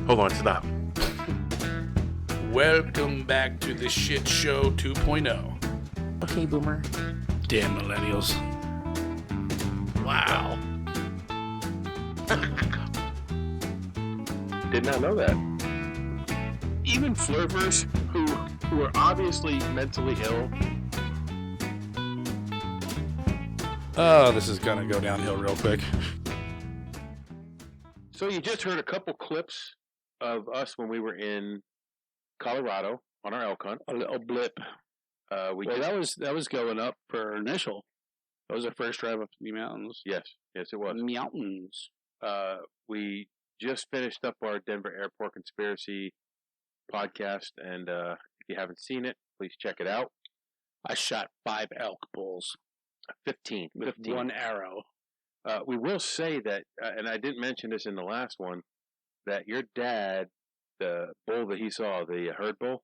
Hold on, stop. Welcome back to the Shit Show 2.0. Okay, boomer. Damn millennials. Wow. Did not know that. Even flirters who are obviously mentally ill. Oh, this is gonna go downhill real quick. So you just heard a couple clips of us when we were in Colorado on our elk hunt. A little blip. That was going up for initial. That was our first drive up the mountains. Yes, it was. Mountains. We just finished up our Denver Airport Conspiracy podcast, and if you haven't seen it, please check it out. I shot 5 elk bulls. 15. With 1 arrow. We will say that, and I didn't mention this in the last one, that your dad, the bull that he saw, the herd bull,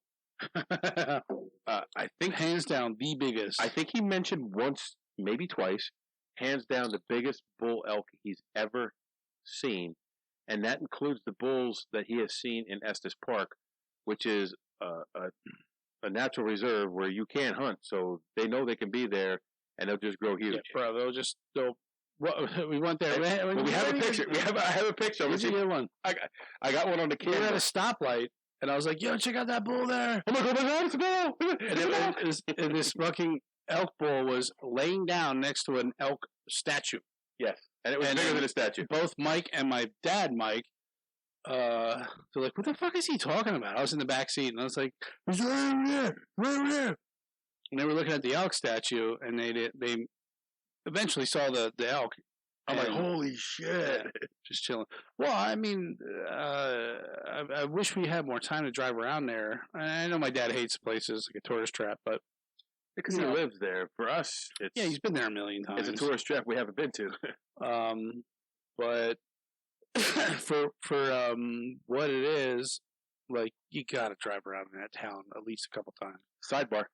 I think hands down the biggest. I think he mentioned once, maybe twice, hands down the biggest bull elk he's ever seen, and that includes the bulls that he has seen in Estes Park, which is a natural reserve where you can't hunt, so they know they can be there, and they'll just grow huge. Yeah, bro, we went there. We have a picture. I have a picture. Where'd you get one? I got one on the camera. We were at a stoplight, and I was like, "Yo, check out that bull there!" Oh my god, it's a bull! And this fucking elk bull was laying down next to an elk statue. Yes, and it was bigger than a statue. Both Mike and my dad, Mike, they're like, "What the fuck is he talking about?" I was in the back seat, and I was like, "It's right over there." And they were looking at the elk statue, and they eventually saw the elk. I'm like, holy shit. Yeah, just chilling. Well, I mean, I wish we had more time to drive around there. I know my dad hates places like a tourist trap, but because he lives there. For us, he's been there a million times. It's a tourist trap we haven't been to. But for what it is, like, you gotta drive around in that town at least a couple times. Sidebar.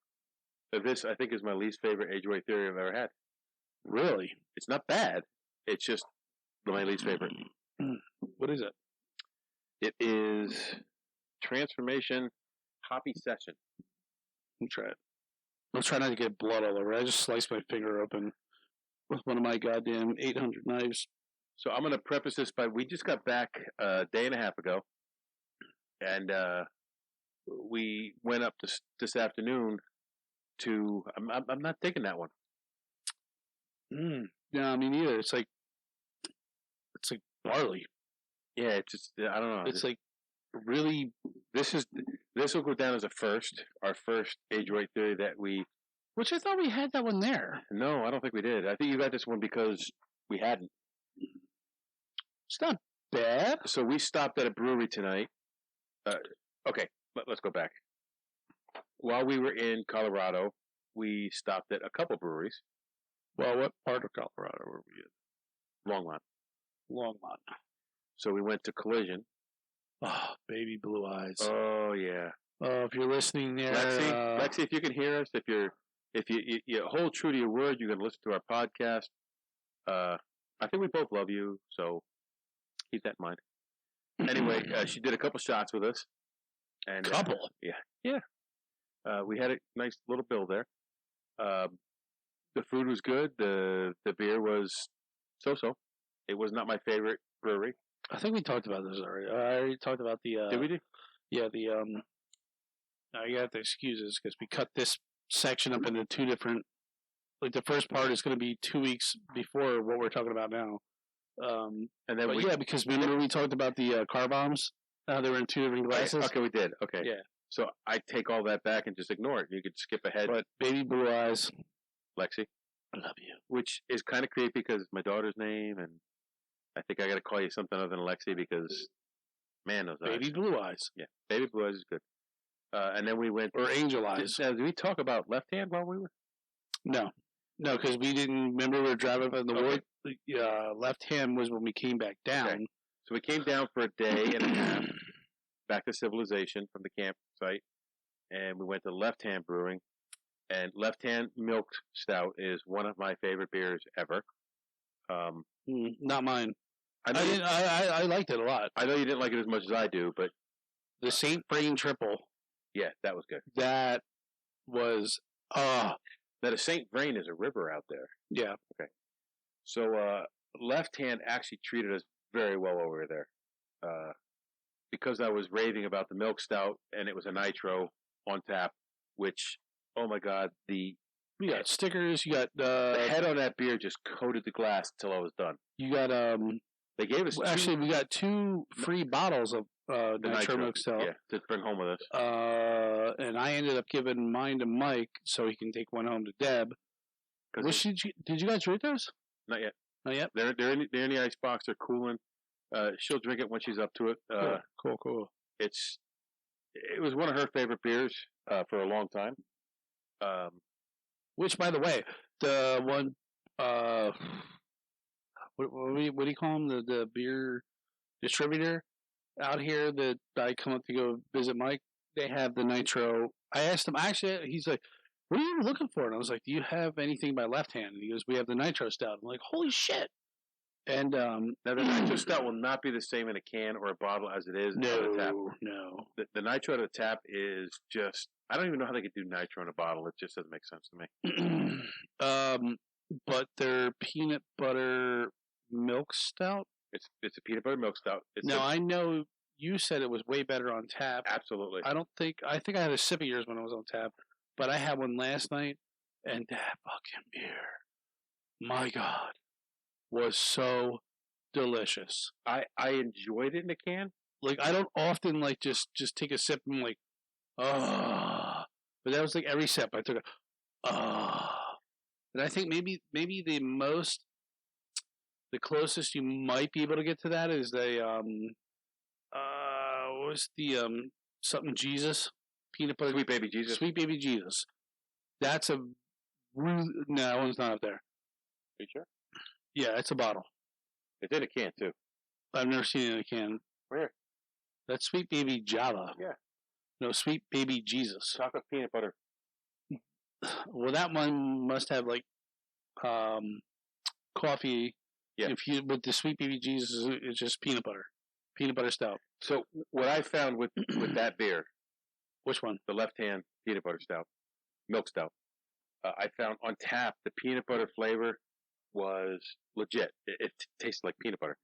This, I think, is my least favorite age-weight theory I've ever had. Really? It's not bad. It's just my least favorite. What is it? It is Transformation Hoppy Session. Let me try it. Let's try not to get blood all over. I just sliced my finger open with one of my goddamn 800 knives. So I'm going to preface this by, we just got back a day and a half ago, and we went up this afternoon to, I'm not digging that one. No, me neither. It's like barley. Yeah, it's just, I don't know. It's like really. This will go down as our first age-weight theory that we. Which I thought we had that one there. No, I don't think we did. I think you got this one because we hadn't. It's not bad. So we stopped at a brewery tonight. Okay, let's go back. While we were in Colorado, we stopped at a couple breweries. Well, what part of Colorado were we in? Longmont. So we went to Collision. Oh, baby blue eyes. Oh yeah. Oh, if you're listening there, Lexi, if you can hear us, if you hold true to your word, you're gonna listen to our podcast. I think we both love you, so keep that in mind. Anyway, she did a couple shots with us. And couple? Yeah. We had a nice little bill there. The food was good. The beer was so-so. It was not my favorite brewery. I think we talked about this already. I already talked about the. Did we do? Yeah, now you have to excuse us because we cut this section up into 2 different. Like the first part is going to be 2 weeks before what we're talking about now. And then because remember we talked about the car bombs. They were in 2 different glasses. Okay, we did. Okay. Yeah. So I take all that back and just ignore it. You could skip ahead. But baby blue eyes, Lexi, I love you. Which is kind of creepy because it's my daughter's name, and I think I got to call you something other than Lexi because, man, those eyes. Baby blue eyes. Yeah, baby blue eyes is good. And then we went. Or angel eyes. Did we talk about left hand while we were? No, because we didn't remember we were driving up in the wood. Left hand was when we came back down. Okay. So we came down for a day and a half. Back to civilization from the campsite, and we went to Left Hand Brewing, and Left Hand Milk Stout is one of my favorite beers ever. Not mine. I know. I liked it a lot. I know you didn't like it as much as I do, but The Saint Vrain triple. yeah, that was good. That was Now the Saint Vrain is a river out there. yeah. So Left Hand actually treated us very well over there. Because I was raving about the milk stout and it was a nitro on tap, which oh my god, You got stickers. You got the head on that beer just coated the glass until I was done. You got They gave us actually we got 2 free bottles of the nitro milk stout. Yeah, to bring home with us. And I ended up giving mine to Mike so he can take one home to Deb. Did you guys drink those? Not yet. Not yet. They're in the ice box. They're cooling. She'll drink it when she's up to it. Cool. It was one of her favorite beers for a long time. Which, by the way, the one what do you call him? The beer distributor out here that I come up to go visit Mike. They have the nitro. I asked him. Actually, he's like, "What are you looking for?" And I was like, "Do you have anything by Left Hand?" And he goes, "We have the nitro stout." I'm like, "Holy shit!" And now the nitro stout will not be the same in a can or a bottle as it is out of the tap. No. The nitro out of the tap is just. I don't even know how they could do nitro in a bottle. It just doesn't make sense to me. But their peanut butter milk stout. It's a peanut butter milk stout. I know you said it was way better on tap. Absolutely. I think I had a sip of yours when I was on tap, but I had one last night, and that fucking beer, my God, was so delicious. I enjoyed it in a can. Like I don't often like just take a sip and like, but that was like every sip I took and I think maybe the closest you might be able to get to that is what was the something Jesus peanut butter Sweet Baby Jesus. Sweet Baby Jesus. That's a no, that one's not up there. Are you sure? Yeah, it's a bottle. It's in a can too. I've never seen it in a can. Where? That's Sweet Baby Java. Yeah. No, Sweet Baby Jesus. Chocolate peanut butter. Well, that one must have like coffee. Yeah. If you with the Sweet Baby Jesus, it's just peanut butter stout. So what I found with that beer, which one? The Left Hand peanut butter stout, milk stout. I found on tap the peanut butter flavor was legit. It tastes like peanut butter.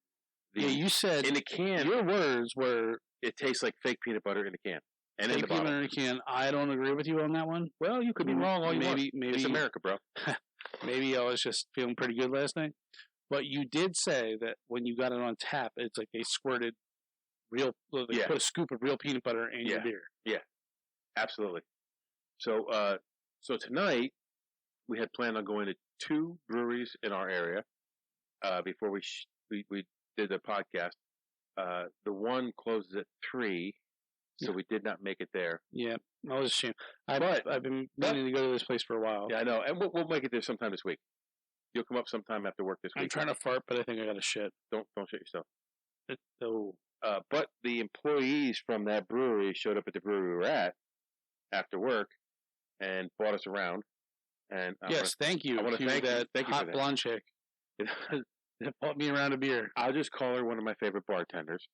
You said in the can. Your words were it tastes like fake peanut butter in the can. And fake peanut butter in the can. I don't agree with you on that one. Well, you could be wrong all you want. Maybe it's America, bro. Maybe I was just feeling pretty good last night. But you did say that when you got it on tap, it's like they squirted put a scoop of real peanut butter in your beer. Yeah, absolutely. So tonight we had planned on going to 2 breweries in our area before we did the podcast. The one closes at 3, so we did not make it there. Yeah, I was ashamed. I've been meaning to go to this place for a while. Yeah, I know, and we'll make it there sometime this week. You'll come up sometime after work this week. I'm trying to fart, but I think I got to shit. Don't shit yourself. But the employees from that brewery showed up at the brewery we were at after work and brought us around. And thank you. I want to thank that thank you hot for that. blonde chick that bought me around a beer. I'll just call her one of my favorite bartenders.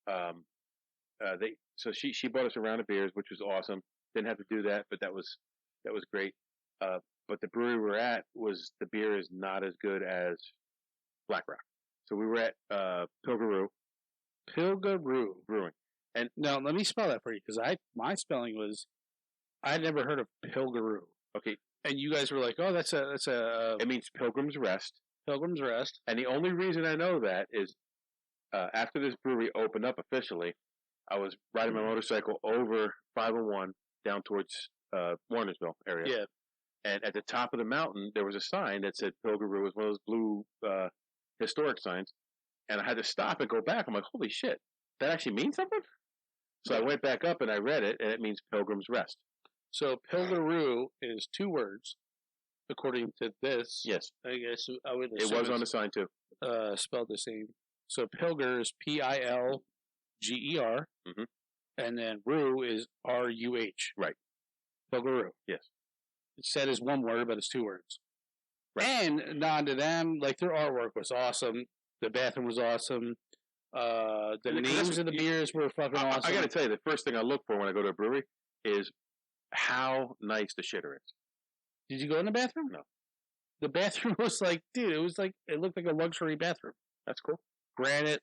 So she bought us around of beers, which was awesome. Didn't have to do that, but that was great. But the brewery we're at the beer is not as good as Black Rock. So we were at Pilgaroo Brewing. And now let me spell that for you because my spelling was I had never heard of Pilgaroo. Okay, and you guys were like, "Oh, that's a." It means Pilgrim's Rest. Pilgrim's Rest. And the only reason I know that is after this brewery opened up officially, I was riding my motorcycle over 501 down towards Warnersville area. Yeah. And at the top of the mountain, there was a sign that said Pilgaroo. It was one of those blue historic signs. And I had to stop and go back. I'm like, holy shit, that actually means something? So I went back up and I read it, and it means Pilgrim's Rest. So Pilgaroo is 2 words, according to this. Yes. I guess I would assume it was on the sign, too. Spelled the same. So Pilger is Pilger, mm-hmm. and then Roo is Ruh. Right. Pilgaroo. Yes. It's said as 1 word, but it's 2 words. Right. And nod to them, like their artwork was awesome. The bathroom was awesome. The Because names of the beers were fucking awesome. I got to tell you, the first thing I look for when I go to a brewery is how nice the shitter is. Did you go in the bathroom? No. The bathroom was like, dude, it looked like a luxury bathroom. That's cool. Granite,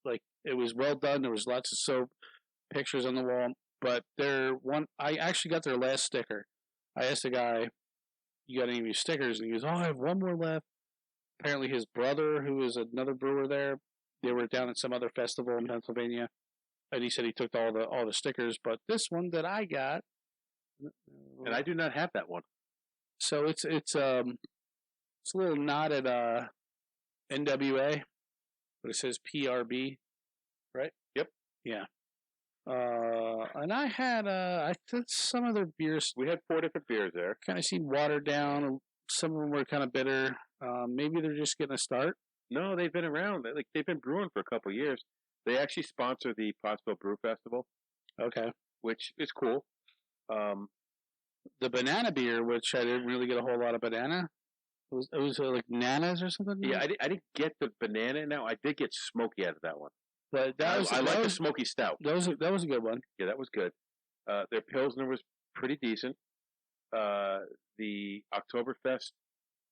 like it was well done. There was lots of soap, pictures on the wall. But I actually got their last sticker. I asked the guy, "You got any of your stickers?" And he goes, "Oh, I have one more left." Apparently, his brother, who is another brewer there, they were down at some other festival in Pennsylvania, and he said he took all the stickers. But this one that I got, and I do not have that one. So it's a little nod at NWA, but it says PRB, right? Yep. Yeah. And I had some of their beers. We had 4 different beers there. Kind of seemed watered down. Some of them were kind of bitter. Maybe they're just getting a start. No, they've been around. They've been brewing for a couple of years. They actually sponsor the Pottsville Brew Festival. Okay. Which is cool. The banana beer, which I didn't really get a whole lot of banana. It was like nanas or something. Yeah, I didn't get the banana. Now I did get smoky out of that one. But I like the smoky stout. That was a good one. Yeah, that was good. Their Pilsner was pretty decent. The Oktoberfest,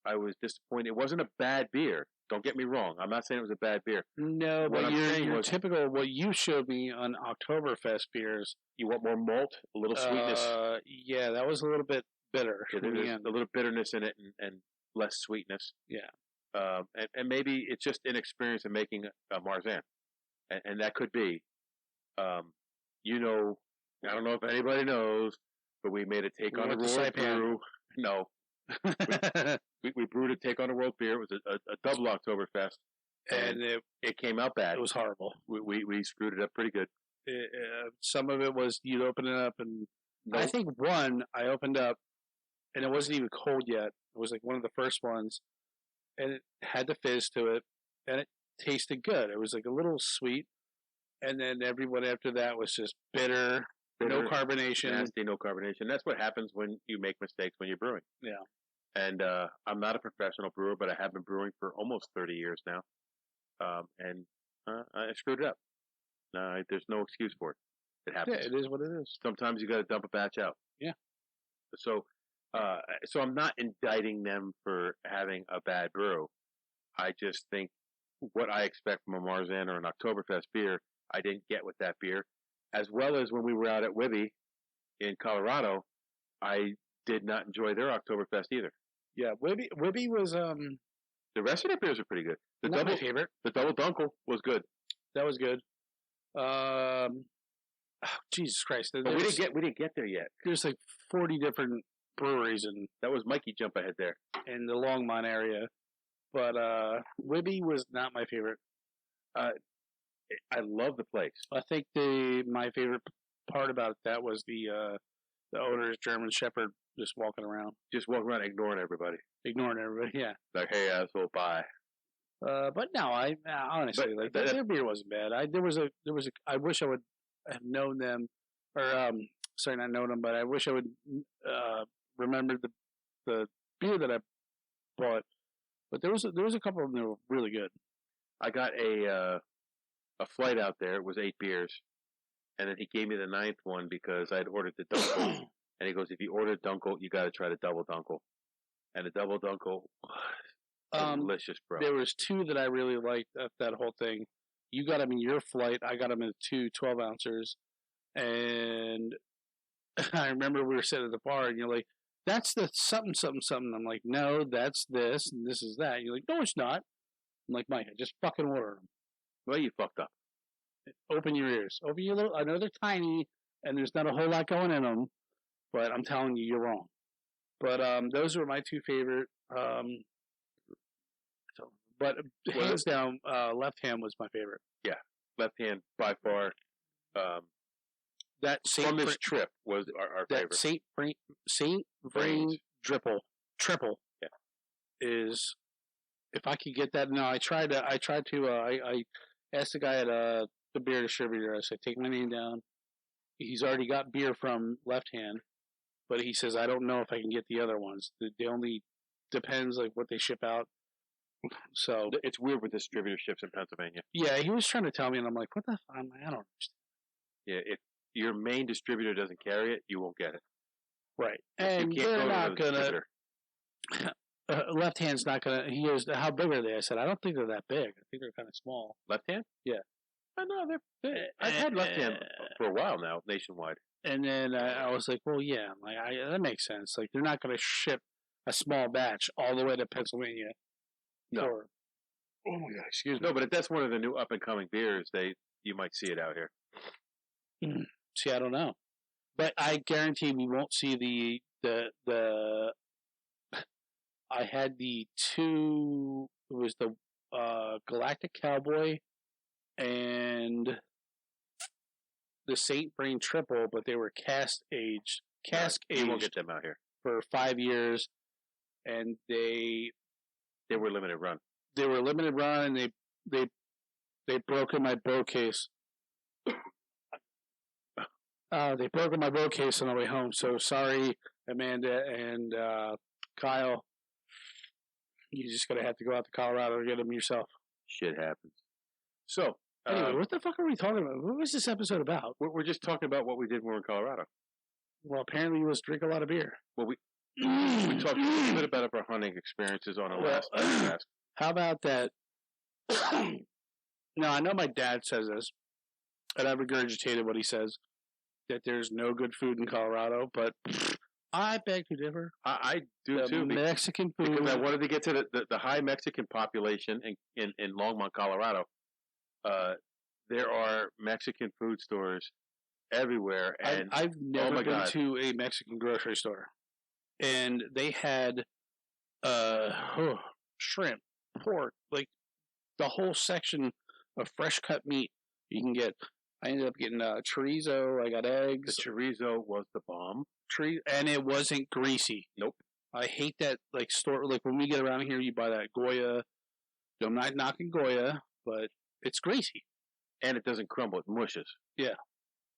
I was disappointed. It wasn't a bad beer. Don't get me wrong. I'm not saying it was a bad beer. No, but your typical, what you showed me on Oktoberfest beers. You want more malt, a little sweetness. Yeah, that was a little bit bitter. Yeah, there's a little bitterness in it and less sweetness. Yeah. And maybe it's just inexperience in making a Marzen. And that could be. I don't know if anybody knows, but we made a Take on the World brew. No. we brewed a Take on the World beer. It was a double Oktoberfest. And it came out bad. It was horrible. We screwed it up pretty good. Some of it was you'd open it up and I think one I opened up and it wasn't even cold yet. It was like one of the first ones and it had the fizz to it and it tasted good. It was like a little sweet and then everyone after that was just bitter, no carbonation. Nasty, no carbonation. That's what happens when you make mistakes when you're brewing. Yeah. And I'm not a professional brewer, but I have been brewing for almost 30 years now. And I screwed it up. There's no excuse for it. It happens. Yeah, it is what it is. Sometimes you got to dump a batch out. Yeah. So I'm not indicting them for having a bad brew. I just think what I expect from a Marzen or an Oktoberfest beer, I didn't get with that beer. As well as when we were out at Wibby in Colorado, I did not enjoy their Oktoberfest either. Yeah, Wibby was the rest of their beers are pretty good. Not my favorite. The double dunkel was good. That was good. Jesus Christ! But we didn't get there yet. There's like 40 different breweries, and that was Mikey jump ahead there in the Longmont area. But Wibby was not my favorite. I love the place. I think my favorite part about that was the owner's German Shepherd just walking around, ignoring everybody. Yeah. Like, hey, asshole, bye. But no, I honestly their beer wasn't bad. I wish I would have known them, or sorry, not known them, but I wish I would remember the beer that I bought. But there was a couple of them that were really good. I got a flight out there. It was 8 beers, and then he gave me the 9th one because I'd ordered the Dunkel. And he goes, if you order Dunkel, you got to try the double Dunkel. And the double Dunkel, delicious, bro. There was 2 that I really liked that whole thing. You got them in your flight. I got them in 2 12-ounces. And I remember we were sitting at the bar, and you're like, that's the something, something, something. I'm like, no, that's this, and this is that. You're like, no, it's not. I'm like, Mike, I just fucking ordered them. Well, you fucked up. Open your ears. Open your little. I know they're tiny, and there's not a whole lot going in them, but I'm telling you, you're wrong. But those were my 2 favorite. But hands down, Left Hand was my favorite. Yeah, Left Hand by far. That from this trip was our favorite. Saint Vrain triple. Yeah, is if I could get that. No, I tried to. I asked the guy at the beer distributor. I said, take my name down. He's already got beer from Left Hand, but he says I don't know if I can get the other ones. They only depends like what they ship out. So It's weird with distributorships in Pennsylvania. yeah, he was trying to tell me, and I'm like, what the? I don't understand. Yeah, if your main distributor doesn't carry it, you won't get it. Right, You and can't they're go to not another gonna. distributor. Left hand's not gonna. He goes, how big are they? I said, I don't think they're that big. I think they're kind of small. Left hand? Yeah. I know I've had left hand for a while now, nationwide. And then I was like, well, yeah, I'm like that makes sense. Like they're not going to ship a small batch all the way to Pennsylvania. No. For, oh my god, excuse me. No, but if that's one of the new up and coming beers, you might see it out here. See, I don't know, but I guarantee we won't see the. I had the two. It was the Galactic Cowboy and the Saint Brain Triple, but they were cask aged. You won't get them out here for 5 years, and they were limited run. They were limited run, and they broke in my bow case. They broke in my bow case on the way home. So sorry, Amanda and Kyle. You're just gonna have to go out to Colorado and get them yourself. Shit happens. So anyway, what the fuck are we talking about? What was this episode about? We're just talking about what we did when we were in Colorado. Well, apparently you was drink a lot of beer. Well, we talked a little bit about our hunting experiences on our last podcast. How about that? Now, I know my dad says this, and I've regurgitated what he says, that there's no good food in Colorado, but I beg to differ. I do too. Mexican food. Because I wanted to get to the high Mexican population in Longmont, Colorado. There are Mexican food stores everywhere, and I've never been to a Mexican grocery store, and they had shrimp, pork, like the whole section of fresh cut meat you can get. I ended up getting chorizo. I got eggs. The chorizo was the bomb. And it wasn't greasy. Nope. I hate that store. Like when we get around here, you buy that Goya. I'm not knocking Goya, but it's greasy, and it doesn't crumble. It mushes. Yeah.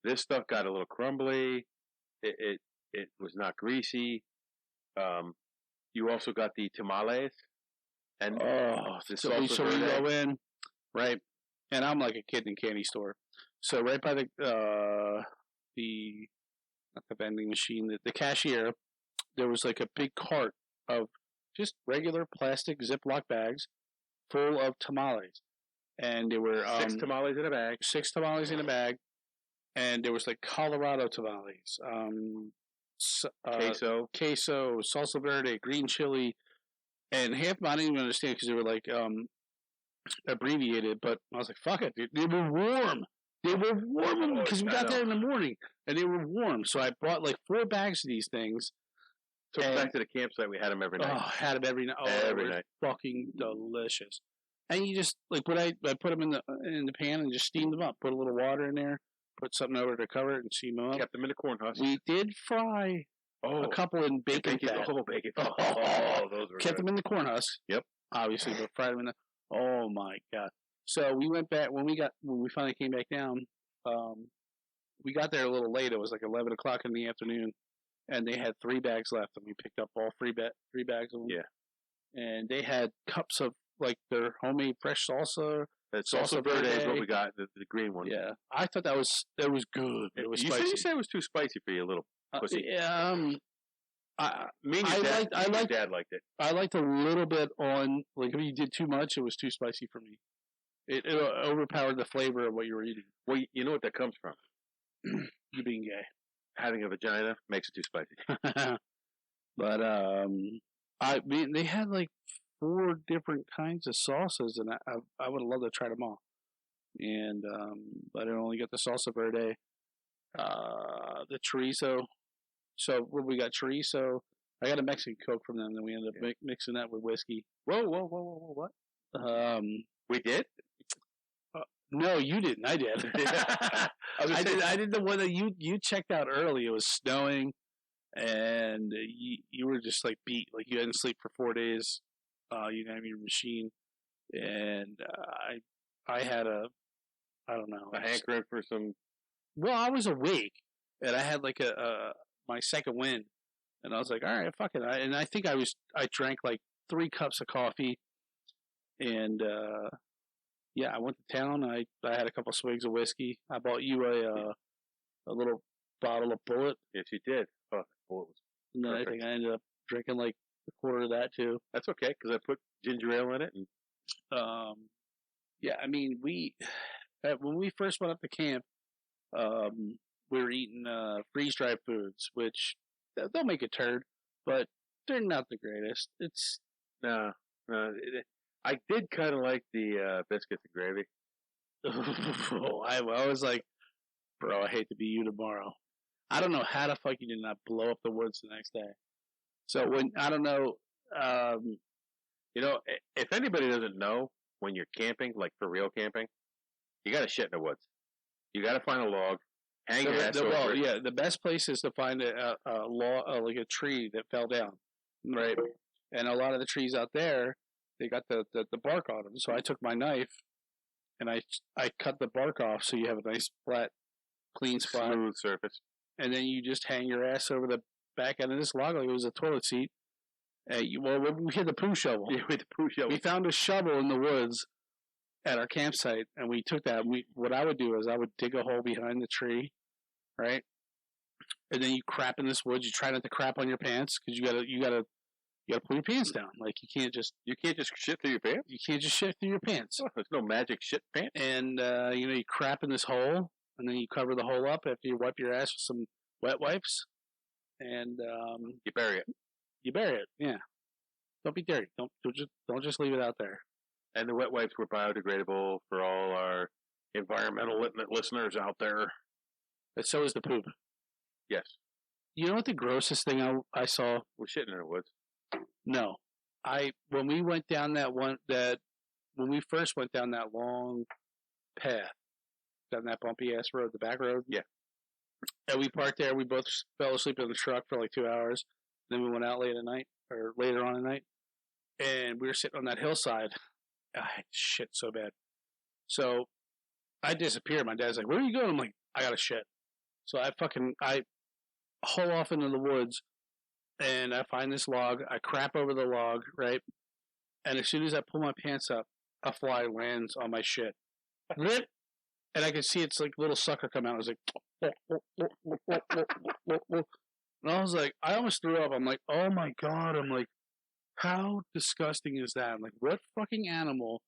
This stuff got a little crumbly. It was not greasy. You also got the tamales, and the salsa so we go in, right? And I'm like a kid in a candy store. So right by the not the vending machine, the cashier, there was like a big cart of just regular plastic Ziploc bags full of tamales, and there were 6 tamales in a bag. 6 tamales in a bag, and there was like Colorado tamales, queso, salsa verde, green chili, and half of them I didn't even understand because they were like abbreviated. But I was like, "Fuck it, dude. They were warm. They were warm because we got there in the morning, and they were warm. So I bought like 4 bags of these things. Took back to the campsite. We had them every night. Oh, had them every night. Oh, every night. Fucking delicious. And you just like when I put them in the pan and just steamed them up. Put a little water in there. Put something over to cover it and steam them up. Kept them in the corn husk. We did fry a couple in bacon fat. Oh, bacon fat. Oh, those were kept them in the corn husk. Yep. Obviously, but fried them in the. Oh my god. So we went back when we finally came back down. We got there a little late. It was like 11 o'clock in the afternoon, and they had 3 bags left, and we picked up all 3 bags of them. Yeah. And they had cups of like their homemade fresh salsa. That salsa verde is what we got, the green one. Yeah, I thought that was good. It was spicy. You said it was too spicy for you, little pussy. Dad liked it. I liked a little bit on, like, if you did too much, it was too spicy for me. It overpowered the flavor of what you were eating. Well, you know what that comes from? You being gay. Having a vagina makes it too spicy. But they had like 4 different kinds of salsas, and I would have loved to try them all. And but I only got the salsa verde, the chorizo. So when we got chorizo, I got a Mexican Coke from them. Then we ended up mixing that with whiskey. Whoa! What? We did? No, you didn't. I did. I did the one that you checked out early. It was snowing, and you were just like beat. Like you hadn't slept for 4 days. You didn't have your machine, and I had a hankering for some. Well, I was awake, and I had like my second wind, and I was like, all right, fuck it. I think I drank like 3 cups of coffee, And yeah, I went to town. I had a couple swigs of whiskey. I bought you a little bottle of Bullet. Yes, you did. Oh, Bullet was And then perfect. I think I ended up drinking like a quarter of that too. That's okay because I put ginger ale in it. And Yeah, I mean, when we first went up to camp, we were eating freeze dried foods, which they'll make a turd, but they're not the greatest. It's no. I did kind of like the biscuits and gravy. I was like, bro, I hate to be you tomorrow. I don't know how the fuck you did not blow up the woods the next day. So when I don't know, You know, if anybody doesn't know, when you're camping, like for real camping, you got to shit in the woods. You got to find a log, hang your ass over it. yeah, the best place is to find a like a tree that fell down, right? And a lot of the trees out there, they got the bark on them. So I took my knife and I cut the bark off, so you have a nice flat, clean spot, Smooth surface. and then you just hang your ass over the back end of this log like it was a toilet seat. Well, we had the poo shovel. Yeah, with the poo shovel. We found a shovel in the woods at our campsite, and we took that. What I would do is I would dig a hole behind the tree, right? And then you crap in this woods. You try not to crap on your pants because you gotta pull your pants down. Like you can't just shit through your pants. You can't just shit through your pants. Oh, there's no magic shit pants. And you crap in this hole, and then you cover the hole up after you wipe your ass with some wet wipes, and you bury it. You bury it. Yeah. Don't be dirty. Don't just leave it out there. And the wet wipes were biodegradable for all our environmental listeners out there. But so is the poop. Yes. You know what the grossest thing I saw? We're shitting in the woods. No. When we first went down that long path, down that bumpy ass road, the back road. Yeah. And we parked there. We both fell asleep in the truck for like 2 hours. Then we went out later on at night, and we were sitting on that hillside. I had shit so bad. So I disappeared. My dad's like, "Where are you going?" I'm like, "I got to shit." So I haul off into the woods, and I find this log. I crap over the log, right? And as soon as I pull my pants up, a fly lands on my shit. And I could see its like little sucker come out. I was like, and I was like, I almost threw up. I'm like, oh my god. I'm like, how disgusting is that? I'm like, what fucking animal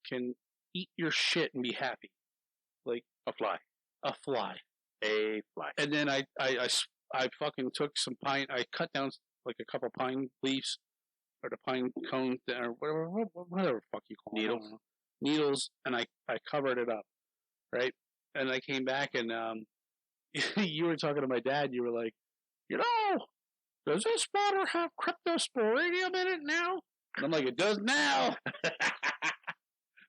can eat your shit and be happy? Like a fly. A fly. A fly. And then I fucking took some pine. I cut down like a couple pine leaves or the pine cone or whatever the fuck you call needles. It. Needles, and I covered it up, right? And I came back and you were talking to my dad. You were like, does this water have cryptosporidium in it now? And I'm like, it does now.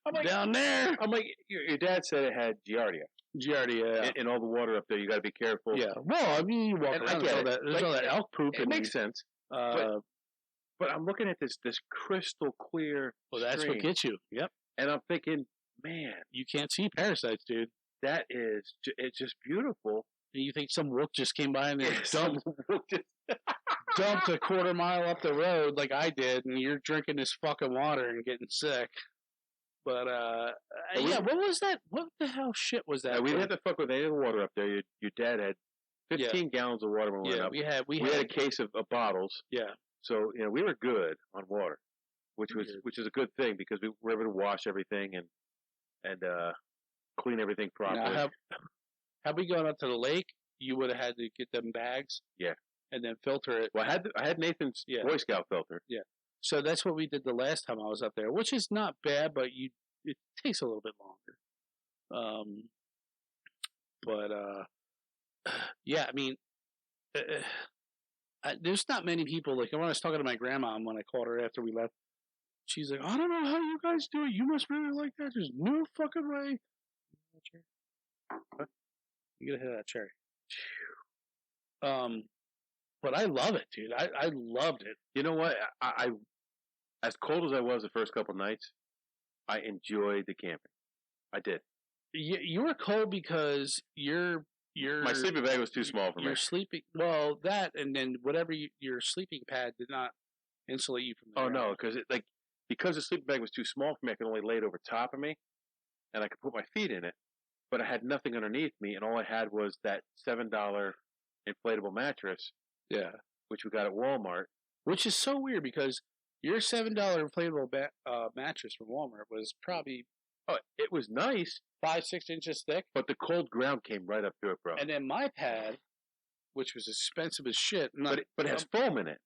I'm like, down there. I'm like, your dad said it had giardia. Giardia, yeah. In all the water up there, you got to be careful. Yeah. Well, I mean, you walk around. There's all that elk poop. It makes sense. But I'm looking at this crystal clear. Well, that's stream, what gets you. Yep. And I'm thinking, man, you can't see parasites, dude. That is, it's just beautiful. And you think some rook just came by and dumped a quarter mile up the road like I did, and you're drinking this fucking water and getting sick. But yeah, what was that? What the hell shit was that? We didn't have to fuck with any of the water up there. Your dad had 15 gallons of water when we went up. We had a case of bottles. Yeah. So we were good on water, which is a good thing because we were able to wash everything and clean everything properly. Now, had we gone up to the lake, you would have had to get them bags. Yeah. And then filter it. Well, I had Nathan's Boy Scout filter. Yeah. So that's what we did the last time I was up there, which is not bad, but it takes a little bit longer. Yeah, I mean, there's not many people. Like when I was talking to my grandma when I called her after we left, she's like, "I don't know how you guys do it. You must really like that. There's no fucking way." What? You gotta hit that cherry. But I love it, dude. I loved it. You know what? I as cold as I was the first couple nights, I enjoyed the camping. I did. You were cold because my sleeping bag was too small for me. You're sleeping. Well, that and then whatever your sleeping pad did not insulate you from the ground. No, because because the sleeping bag was too small for me, I could only lay it over top of me, and I could put my feet in it, but I had nothing underneath me, and all I had was that $7 inflatable mattress, which we got at Walmart. Which is so weird because your $7 inflatable mattress from Walmart was probably it was nice, 5-6 inches thick, but the cold ground came right up to it, bro. and then my pad, which was expensive as shit, but it has foam in it.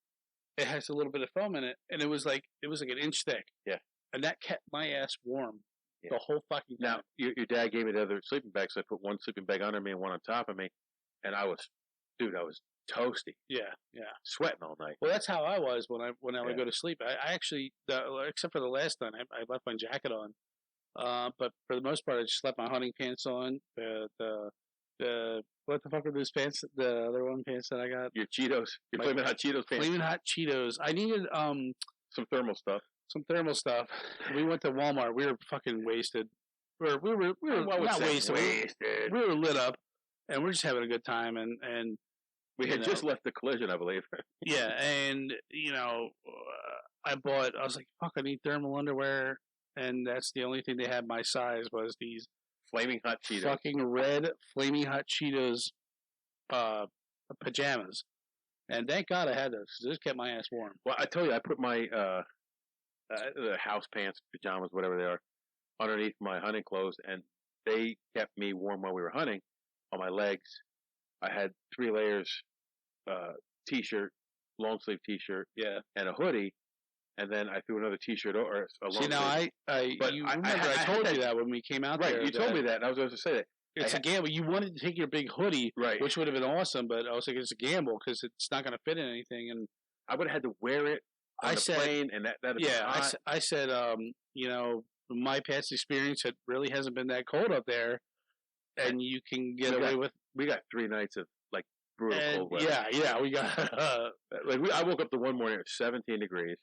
It has a little bit of foam in it, and it was like an inch thick. Yeah, and that kept my ass warm the whole fucking time. Now your dad gave me the other sleeping bag, so I put one sleeping bag under me and one on top of me, and I was toasty. Yeah, sweating all night. Well, that's how I was when I would go to sleep. I actually, except for the last night, I left my jacket on. But for the most part, I just left my hunting pants on. The what the fuck are those pants? The other one pants that I got. Your Cheetos. Your Flamin' Hot Cheetos pants. Flamin' Hot Cheetos. I needed some thermal stuff. We went to Walmart. We were fucking wasted. We were not wasted. We were lit up, and we're just having a good time. And we had just left the collision, I believe. Yeah, and I was like, fuck, I need thermal underwear, and that's the only thing they had my size was these Flaming Hot Cheetos. Fucking red Flaming Hot Cheetos pajamas. And thank God I had those, because those kept my ass warm. Well, I tell you, I put my house pants, pajamas, whatever they are, underneath my hunting clothes, and they kept me warm while we were hunting. On my legs, I had 3 layers, t-shirt, long sleeve t-shirt, and a hoodie, and then I threw another t-shirt or a long sleeve. See, now I told you that when we came out there. Right, you told me that, and I was going to say that. It's a gamble. You wanted to take your big hoodie, right, which would have been awesome, but I was like, it's a gamble because it's not going to fit in anything, and I would have had to wear it on the plane, and that'd be hot. I said, my past experience, it really hasn't been that cold up there, and you can get away with. We got 3 nights of like brutal cold weather. Yeah, we got. I woke up the one morning at 17 degrees.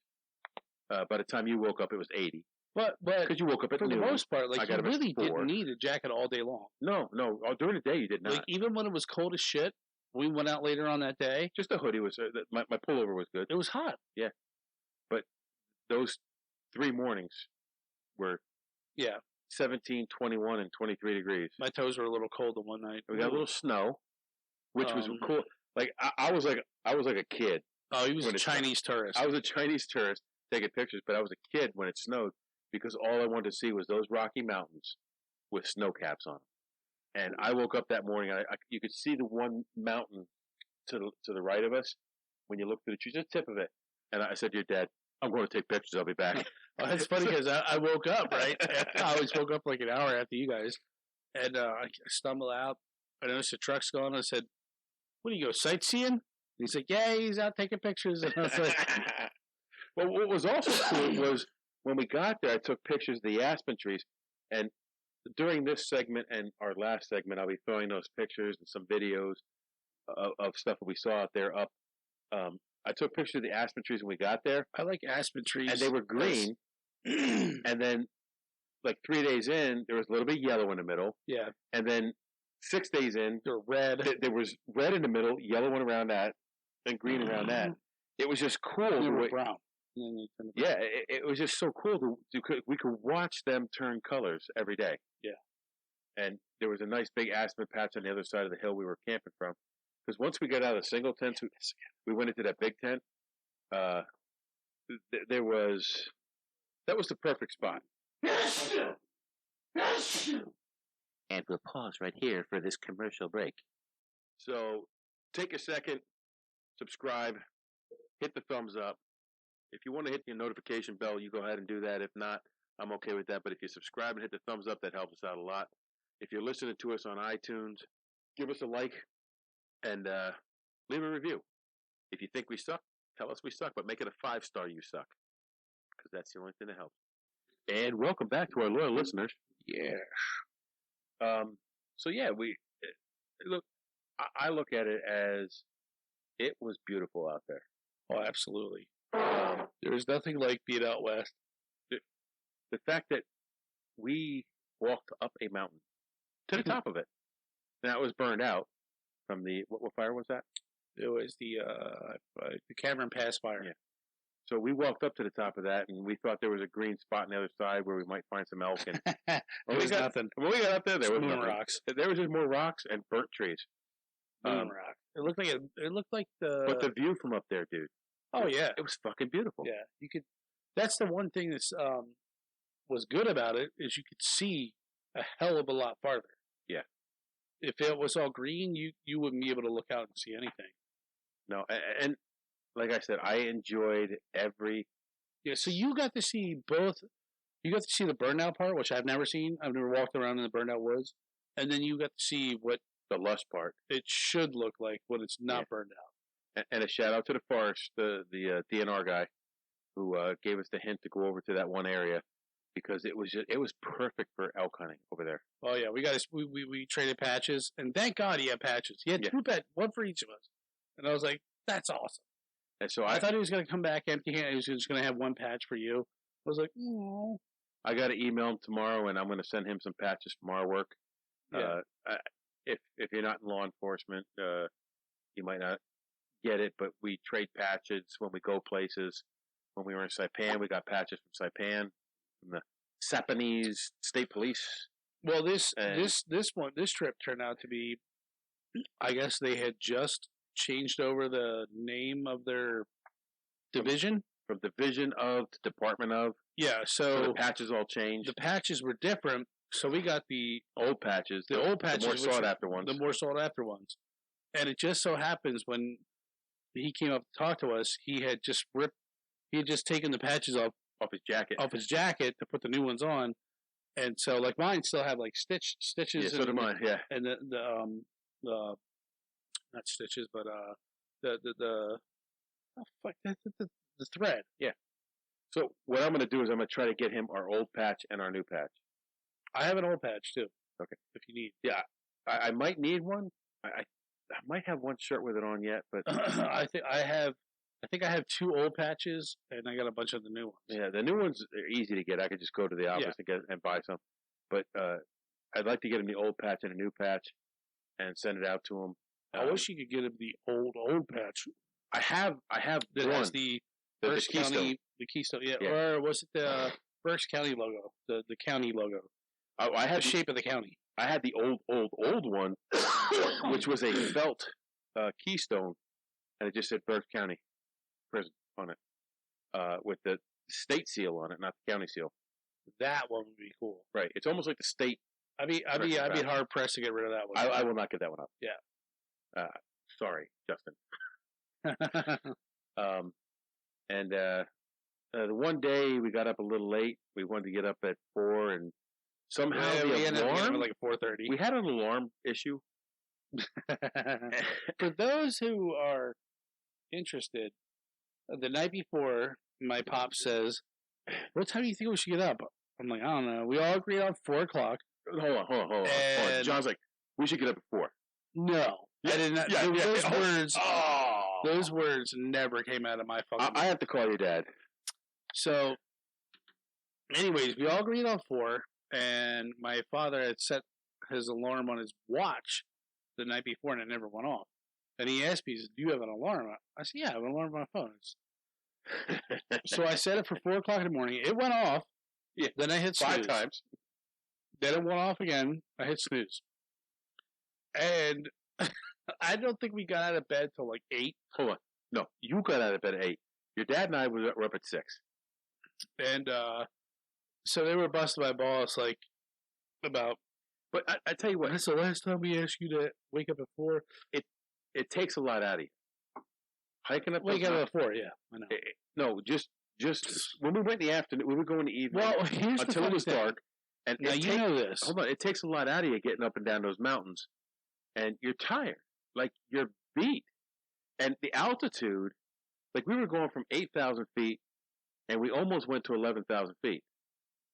By the time you woke up, it was 80. But because you woke up at for noon, the most part, like you really didn't need a jacket all day long. No, during the day you did not. Like even when it was cold as shit, we went out later on that day. Just a hoodie was my pullover was good. It was hot. Yeah, but those 3 mornings were 17, 21, and 23 degrees. My toes were a little cold the one night. We got a little snow, which was cool. Like I was like a kid. Oh, he was a Chinese tourist. I was a Chinese tourist taking pictures, but I was a kid when it snowed because all I wanted to see was those Rocky Mountains with snow caps on them. And I woke up that morning, and you could see the one mountain to the right of us when you look through the trees, the tip of it. And I said to your dad, I'm going to take pictures. I'll be back. Well, that's funny because I woke up, right? I always woke up like an hour after you guys. And I stumble out. I noticed the truck's gone. I said, what do you go, sightseeing? And he's like, yeah, he's out taking pictures. And I was like, well, what was also cool was when we got there, I took pictures of the aspen trees. And during this segment and our last segment, I'll be throwing those pictures and some videos of stuff that we saw out there up. I took pictures of the aspen trees when we got there. I like aspen trees. And they were green. And then, like 3 days in, there was a little bit of yellow in the middle. Yeah. And then 6 days in, they were red. There was red in the middle, yellow one around that, and green around that. It was just cool. They were brown. Yeah, it was just so cool. We could watch them turn colors every day. Yeah. And there was a nice big aspen patch on the other side of the hill we were camping from. Because once we got out of the single tent, we went into that big tent. That was the perfect spot. And we'll pause right here for this commercial break. So take a second, subscribe, hit the thumbs up. If you want to hit the notification bell, you go ahead and do that. If not, I'm okay with that. But if you subscribe and hit the thumbs up, that helps us out a lot. If you're listening to us on iTunes, give us a like and leave a review. If you think we suck, tell us we suck, but make it a 5-star you suck, because that's the only thing that helps. And welcome back to our loyal listeners. Yeah. So yeah, I look at it as it was beautiful out there. Oh, absolutely. There's nothing like being out west. The fact that we walked up a mountain to the top of it. Now it was burned out from the what fire was that? It was the Cameron Pass fire. Yeah. So we walked up to the top of that, and we thought there was a green spot on the other side where we might find some elk. And It was nothing. when we got up there, there was Moon nothing. rocks. There was just more rocks and burnt trees. Moon rock. It looked like it looked like But the view from up there, dude. Oh yeah, It was fucking beautiful. yeah. You could. That's the one thing that's was good about it is you could see a hell of a lot farther. Yeah. If it was all green, you wouldn't be able to look out and see anything. No, and like I said, I enjoyed every. Yeah. So you got to see both. You got to see the burned out part, which I've never seen. I've never walked around in the burned out woods, and then you got to see what The lush part. it should look like when it's not Yeah. burned out. And a shout out to the forest, the DNR guy, who gave us the hint to go over to that one area, because it was perfect for elk hunting over there. Oh yeah, we traded patches, and thank God he had patches. He had Yeah. two one for each of us, and I was like, that's awesome. And so I thought he was going to come back empty-handed. He was just going to have one patch for you. I was like, oh. I got to email him tomorrow, and I'm going to send him some patches from our work. Yeah. If you're not in law enforcement, you might not get it, but we trade patches when we go places. When we were in Saipan, we got patches from Saipan, from the Sapanese State Police. Well, this And- this trip turned out to be, I guess they had just changed over the name of their division. From Division of to Department of. Yeah, So so the patches all changed. the patches were different. So we got the old patches. old patches, The more which sought were after ones. the more sought after ones. And it just so happens when he came up to talk to us, he had just taken the patches off off his jacket. his jacket to put the new ones on. And so like mine still have like stitches. Yeah, so do mine. Yeah. And the not stitches, but the oh fuck the thread. So what I'm going to do is I'm going to try to get him our old patch and our new patch. I have an old patch too. Okay. If you need. I might need one. I might have one shirt with it on yet, but I think I have two old patches and I got a bunch of the new ones. yeah, the new ones are easy to get. I could just go to the office and buy some. But I'd like to get him the old patch and a new patch, and send it out to him. I wish you could get him the old patch I have that one. has the The Berks Keystone. County, the Keystone, yeah. Yeah. Or was it the Berks County logo, the county logo, I the had shape of the county? I had the old one, which was a felt keystone, and it just said Berks County Prison on it, with the state seal on it, not the county seal. That one would be cool. Right. It's almost like the state. I'd be Right. hard pressed to get rid of that one. I will not get that one up. Yeah. Sorry, Justin. And the one day we got up a little late. We wanted to get up at 4, and somehow Yeah, we the ended up getting alarm. up at like 4:30. We had an alarm issue. For those who are interested, the night before, my pop says, "What time do you think we should get up?" I'm like, "I don't know." We all agreed on 4:00. Hold on. And- John's like, we should get up at 4. No, I did not. Yeah, yeah, those yeah. words, Oh, those words never came out of my fucking. I have to call your dad. So, anyways, we all agreed on 4, and my father had set his alarm on his watch the night before, and it never went off. And he asked me, he said, "Do you have an alarm?" I said, "Yeah, I have an alarm on my phone." So I set it for 4:00 in the morning. It went off. Yeah. Then I hit snooze. 5 times. Then it went off again. I hit snooze. And I don't think we got out of bed till like 8. Hold on. No, you got out of bed at 8. Your dad and I were up at 6. And so they were busting my balls like about, But I tell you what, "That's the last time we asked you to wake up at 4. it takes a lot out of you. Hiking up. Wake those up at 4, yeah. I know. No, just when we went in the afternoon, we would go in the evening Well, here's the until it funny was thing. dark. And Now, you know this. hold on, it takes a lot out of you getting up and down those mountains, and you're tired, like you're beat, and the altitude, like we were going from 8,000 feet, and we almost went to 11,000 feet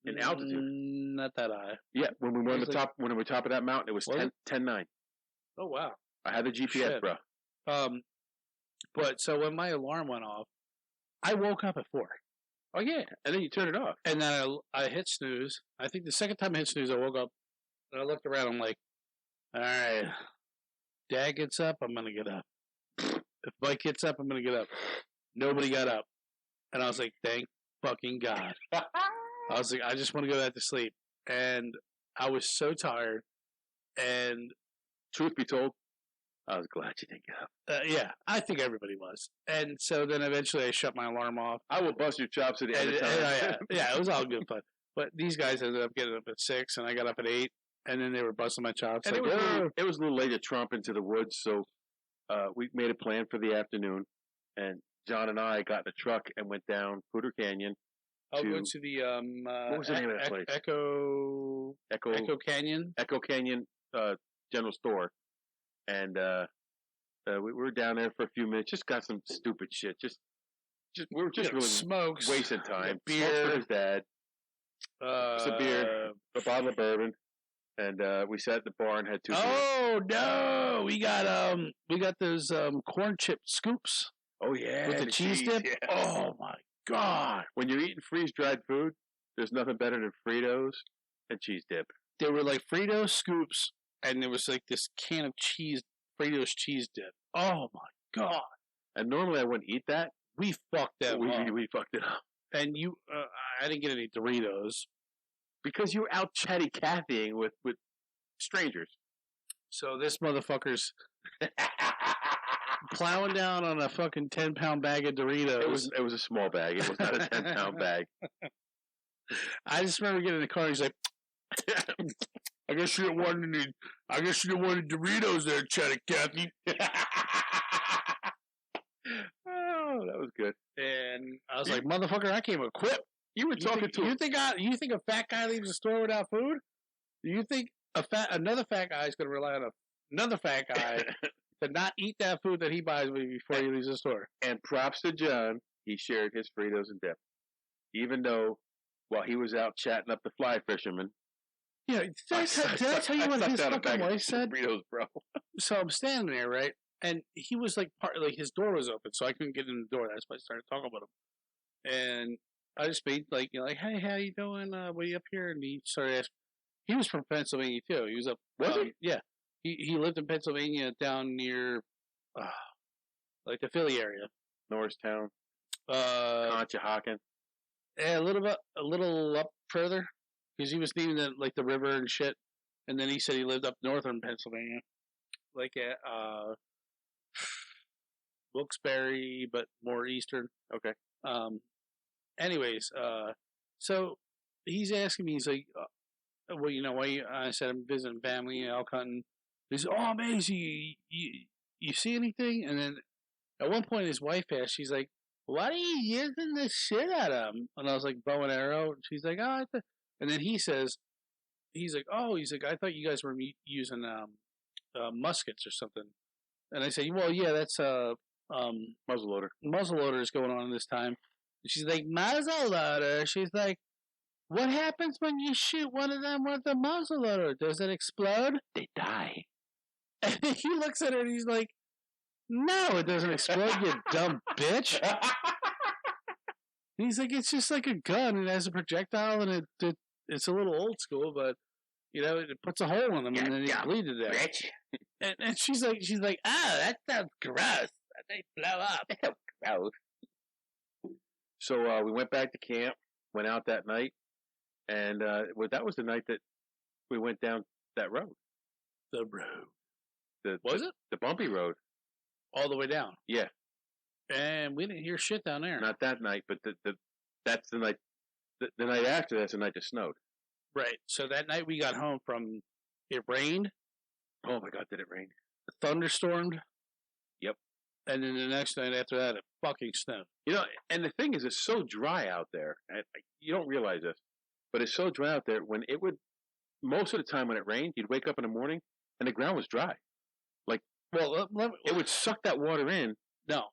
in altitude. Not that high. Yeah, when we were on It the was top, when we were top of that mountain, it was Was 10-9. Oh, wow. I had the GPS, Shit. bro. But so when my alarm went off, I woke up at 4. Oh yeah, and then you turn it off. And then I hit snooze. I think the second time I hit snooze, I woke up and I looked around. I'm like, all right, Dad gets up, I'm going to get up. If Mike gets up, I'm going to get up. Nobody got up. And I was like, thank fucking God. I was like, I just want to go back to sleep. And I was so tired. And Truth be told, I was glad you didn't get up. yeah, I think everybody was. And so then eventually I shut my alarm off. I will bust your chops at the end of time. Yeah, it was all good fun. But these guys ended up getting up at 6, and I got up at 8, and then they were busting my chops. And like, it was a little late to tromp into the woods, so we made a plan for the afternoon. And John and I got in the truck and went down Pooter Canyon. I'll go to the what was the name of that place? Echo Canyon. Echo Canyon General Store, and we were down there for a few minutes. Just got some stupid shit. We were just really smokes, wasting time. Beer for his dad, some beer, a bottle of bourbon, and we sat at the bar and had 2 beers. Oh no, we got those corn chip scoops. Oh yeah, with the cheese dip. Yeah. Oh my God! When you're eating freeze-dried food, there's nothing better than Fritos and cheese dip. They were like Fritos scoops, and there was like this can of cheese, Fritos cheese dip. Oh my God! And normally I wouldn't eat that. We fucked that up. We fucked it up. And I didn't get any Doritos because you were out chatty Cathying with strangers. So this motherfucker's plowing down on a fucking 10-pound bag of Doritos. It was a small bag. It was not a 10-pound bag. I just remember getting in the car and he's like, I guess you didn't want Doritos there, Chatty Cathy. Oh, that was good. And I was like, motherfucker, I came equipped. You were talking to you think a fat guy leaves the store without food? Do you think another fat guy is going to rely on another fat guy to not eat that food that he buys before he leaves the store? And props to John, he shared his Fritos and dip, even though while he was out chatting up the fly fisherman. Yeah, did I tell you what his fucking wife said? Fritos, bro. So I'm standing there, right, and he was like his door was open, so I couldn't get in the door. That's why I started talking about him, and I just made like hey, how you doing? What are you up here? And he started asking. He was from Pennsylvania too. He was up. Was he? Yeah. He lived in Pennsylvania down near, like the Philly area, Norristown, Conshohocken. Yeah, a little up further, because he was thinking that like the river and shit, and then he said he lived up northern Pennsylvania, like at Wilkes-Barre, but more eastern. Okay. Anyways, so he's asking me. He's like, well, why? I said I'm visiting family, elk hunting. He said, oh, Maisie, you see anything? And then at one point his wife asked, she's like, what are you using the shit out of him? And I was like, bow and arrow. And she's like, oh. And then he says, he's like, I thought you guys were using muskets or something. And I said, well, yeah, that's muzzleloader. Muzzleloader is going on this time. And she's like, muzzleloader? She's like, what happens when you shoot one of them with a muzzleloader? Does it explode? They die. And he looks at her and he's like, no, it doesn't explode, you dumb bitch. And he's like, it's just like a gun. It has a projectile and it's a little old school, but it puts a hole in them and then you bleed to death. Bitch. And she's like, oh, that sounds gross. They blow up. Gross. So we went back to camp, went out that night, and that was the night that we went down that road. The road. Was it? The bumpy road. All the way down. Yeah. And we didn't hear shit down there. Not that night, but that's the night. The night after, that's the night it snowed. Right. So that night we got home from, it rained. Oh my God, did it rain? Thunderstormed. Yep. And then the next night after that, it fucking snowed. And the thing is, it's so dry out there. And you don't realize this, but it's so dry out there. When it would, most of the time when it rained, you'd wake up in the morning and the ground was dry. Well, it would suck that water in. No.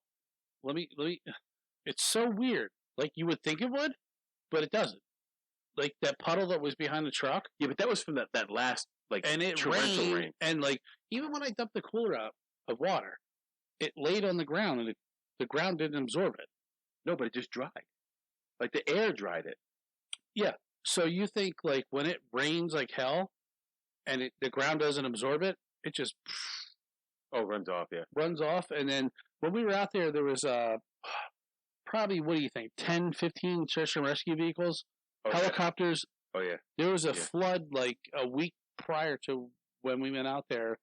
Let me. It's so weird. Like, you would think it would, but it doesn't. Like, that puddle that was behind the truck. Yeah, but that was from that last, and it torrential rain. And, even when I dumped the cooler out of water, it laid on the ground, and the ground didn't absorb it. No, but it just dried. Like, the air dried it. Yeah. So you think, when it rains like hell, and the ground doesn't absorb it, it just... runs off, yeah. Runs off, and then when we were out there was probably, what do you think, 10, 15 search and rescue vehicles, Oh, yeah. helicopters. Oh, yeah. There was a Yeah. flood like a week prior to when we went out there,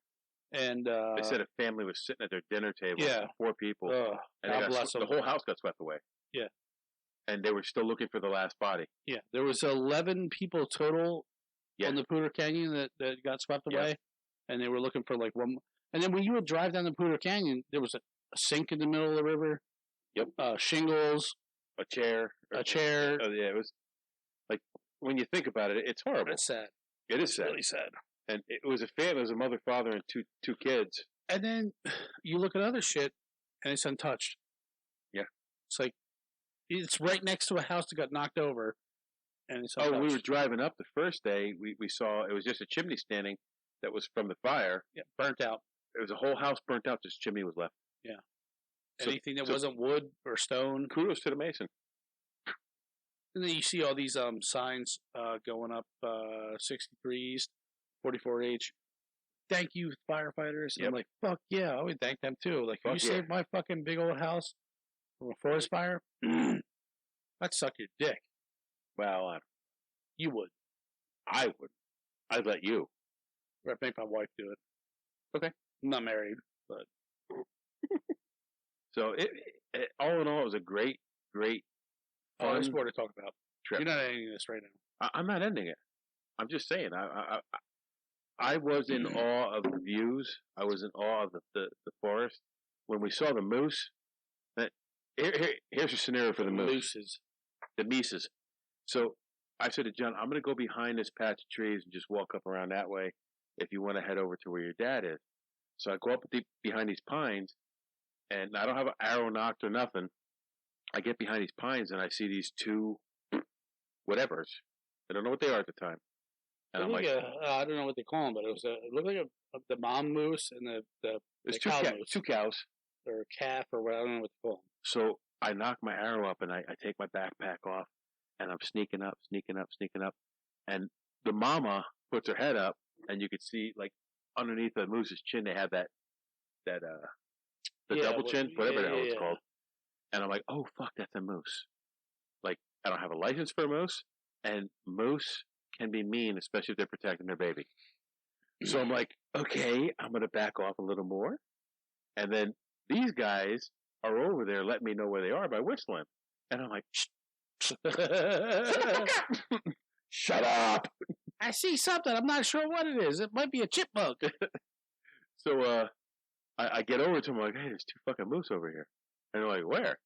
and They said a family was sitting at their dinner table. Yeah. 4 people. And God bless the them. whole house got swept away. Yeah. And they were still looking for the last body. Yeah, there was 11 people total Yeah. on the Poudre Canyon that got swept Yeah. away, and they were looking for like one. And then when you would drive down the Poudre Canyon, there was a sink in the middle of the river. Yep. Shingles, A chair. a chair. Oh, yeah, it was like, when you think about it, it's horrible. It's sad. It is sad. Really sad. And it was a family. It was a mother, father, and two kids. And then you look at other shit, and it's untouched. Yeah. It's like it's right next to a house that got knocked over, and it's untouched. Oh, we were driving up the first day. We saw it was just a chimney standing that was from the fire. Yeah, burnt out. It was a whole house burnt out. Just chimney was left. Yeah. So- Anything that so- wasn't wood or stone. Kudos to the mason. And then you see all these signs going up 63 East, 44H. Thank you, firefighters. And I'm Yep. like, fuck yeah, I would thank them too. Like, if Fuck you yeah. saved my fucking big old house from a forest fire, I'd suck your dick. Well, You would. I would. I'd let you. Or I'd make my wife do it. Okay. I'm not married. So all in all, it was a great Oh, fun there's more to talk about. trip. You're not ending this right now. I'm not ending it. I'm just saying. I was in awe of the views. I was in awe of the forest. When we saw the moose, here's a scenario for the moose. Mooses. The Mises. So I said to John, I'm going to go behind this patch of trees and just walk up around that way if you want to head over to where your dad is. So I go up behind these pines, and I don't have an arrow knocked or nothing. I get behind these pines, and I see these two whatevers. I don't know what they are at the time. And I'm like, I don't know what they call them, but it looked like the mom moose and the there's cow moose. two cows. Or calf or what, I don't know what to call them. So I knock my arrow up, and I take my backpack off, and I'm sneaking up. And the mama puts her head up, and you could see, like, underneath the moose's chin, they have the double chin, whatever the hell it's called. And I'm like, oh, fuck, that's a moose. Like, I don't have a license for a moose, and moose can be mean, especially if they're protecting their baby. So I'm like, okay, I'm going to back off a little more. And then these guys are over there letting me know where they are by whistling. And I'm like, shut up. I see something. I'm not sure what it is. It might be a chipmunk. So I get over to them, like, hey, there's two fucking moose over here. And they're like, where?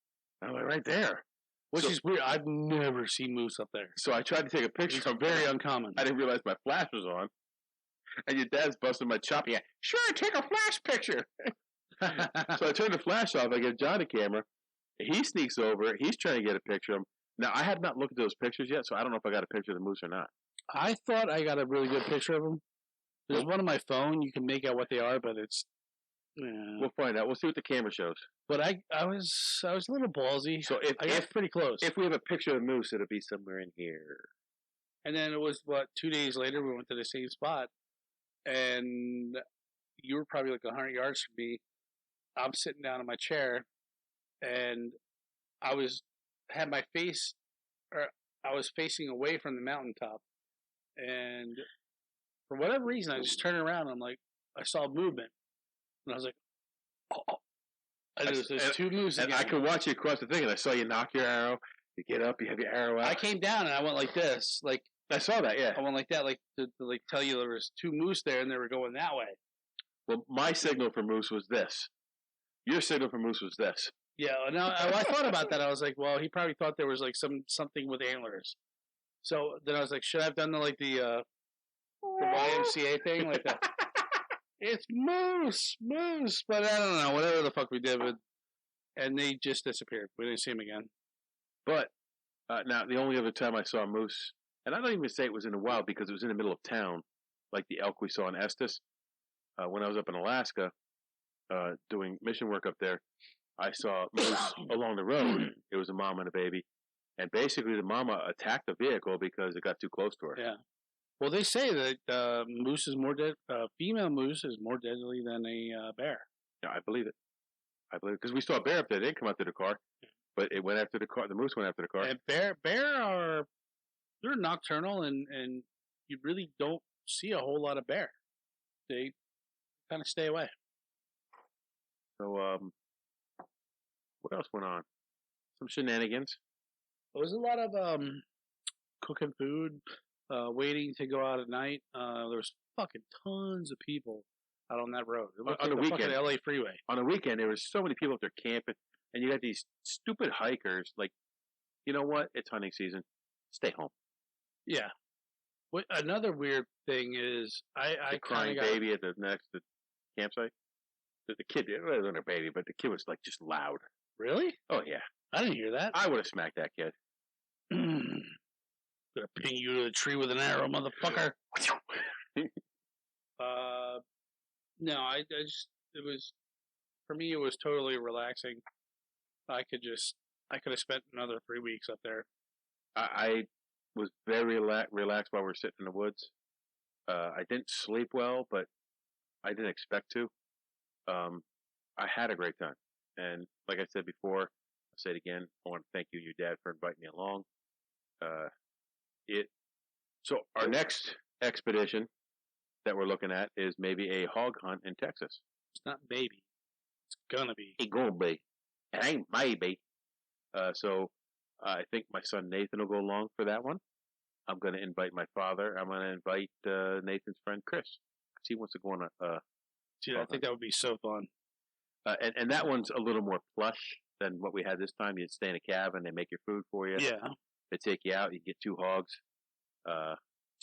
And I'm like, right there. Which So- is weird. I've never seen moose up there. So I tried to take a picture. It's very uncommon. I didn't realize my flash was on. And your dad's busting my choppy. Yeah, sure, take a flash picture. So I turn the flash off. I give John a camera. He sneaks over. He's trying to get a picture of him. Now, I have not looked at those pictures yet, so I don't know if I got a picture of the moose or not. I thought I got a really good picture of them. There's one on my phone. You can make out what they are, but it's. Yeah. We'll find out. We'll see what the camera shows. But I was a little ballsy. So I got pretty close. if we have a picture of the moose, it'll be somewhere in here. And then it was, 2 days later, we went to the same spot. And you were probably like 100 yards from me. I'm sitting down in my chair. And I was facing away from the mountaintop. And for whatever reason, I just turned around and I'm like, I saw movement. And I was like, oh. And there's two moose And again. I could watch you across the thing, and I saw you knock your arrow. You get up, you have your arrow out. I came down and I went like this. Like, I saw that, yeah. I went like that, like to like tell you there was two moose there and they were going that way. Well, my signal for moose was this. Your signal for moose was this. Yeah, and I thought about that. I was like, well, he probably thought there was like something with antlers. So then I was like, should I have done the YMCA thing like that? It's moose. But I don't know, whatever the fuck we did, and they just disappeared. We didn't see them again. But now the only other time I saw a moose, and I don't even say it was in the wild because it was in the middle of town, like the elk we saw in Estes. When I was up in Alaska doing mission work up there, I saw moose along the road. It was a mom and a baby. And basically the mama attacked the vehicle because it got too close to her. Yeah. Well, they say that moose is female moose is more deadly than a bear. Yeah, I believe it. Because we saw a bear up there. They didn't come out to the car. But it went after the car. The moose went after the car. And they're nocturnal, and you really don't see a whole lot of bear. They kind of stay away. So, what else went on? Some shenanigans. There was a lot of cooking food, waiting to go out at night. There was fucking tons of people out on that road. It looked On like the the weekend. fucking LA freeway. On a weekend, there was so many people up there camping, and you got these stupid hikers. Like, you know what? It's hunting season. Stay home. Yeah. Another weird thing is I Crying kind of baby at the campsite. The kid, it wasn't a baby, but the kid was like just loud. Really? Oh yeah, I didn't hear that. I would have smacked that kid. Gonna pin you to the tree with an arrow, motherfucker. No, I just it was for me. It was totally relaxing. I could have spent another 3 weeks up there. I was very relaxed while we were sitting in the woods. I didn't sleep well, but I didn't expect to. I had a great time, and like I said before, I'll say it again. I want to thank you and your dad for inviting me along. So our next expedition that we're looking at is maybe a hog hunt in Texas. It's not maybe. It's gonna be. It gonna be. It ain't maybe. So I think my son Nathan will go along for that one. I'm going to invite my father. I'm going to invite Nathan's friend Chris because he wants to go on a. Dude, I think that would be so fun. And that one's a little more plush than what we had this time. You stay in a cabin, they make your food for you. Yeah. They take you out. You get 2 hogs.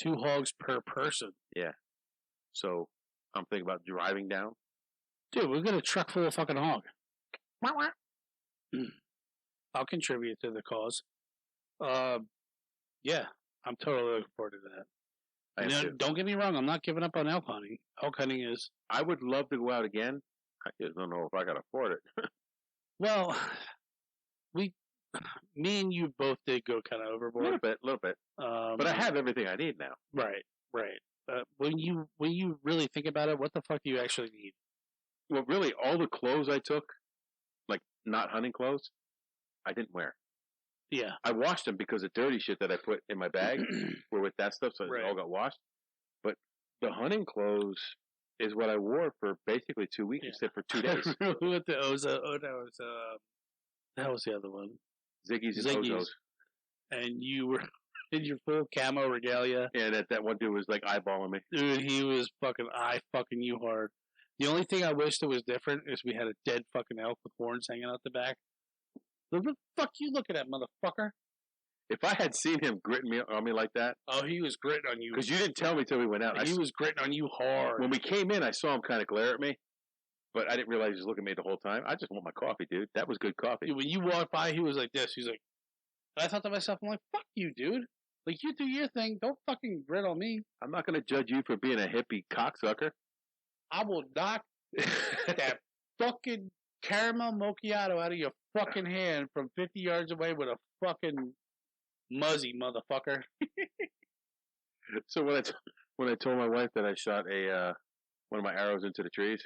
2 hogs per person. Yeah. So I'm thinking about driving down. Dude, we'll get a truck full of fucking hog. I'll contribute to the cause. Yeah, I'm totally looking forward to that. I And am then, too. don't get me wrong, I'm not giving up on elk hunting. Elk hunting is, I would love to go out again. I just don't know if I can afford it. well, me and you both did go kind of A overboard. little bit. But I have everything I need now. Right. When you really think about it, what the fuck do you actually need? Well, really, all the clothes I took, like not hunting clothes, I didn't wear. Yeah. I washed them because the dirty shit that I put in my bag were with that stuff, so Right. it all got washed. But the hunting clothes is what I wore for basically 2 weeks, Yeah. except for 2 days. With the Oza, that was the other one. Ziggy's and Ziggy's. Ozos. And you were in your full camo regalia. Yeah, that one dude was like eyeballing me. Dude, he was fucking fucking you hard. The only thing I wish that was different is we had a dead fucking elk with horns hanging out the back. What the fuck you looking at, motherfucker? If I had seen him gritting me on me like that, Oh, he was gritting on you. because you didn't tell me till we went out. He was gritting on you hard. When we came in, I saw him kind of glare at me, but I didn't realize he was looking at me the whole time. I just want my coffee, dude. That was good coffee. When you walked by, he was like this. He's like, and I thought to myself, I'm like, fuck you, dude. Like, you do your thing. Don't fucking grit on me. I'm not going to judge you for being a hippie cocksucker. I will knock that fucking caramel macchiato out of your fucking hand from 50 yards away with a fucking muzzy, motherfucker. So when I told my wife that I shot one of my arrows into the trees,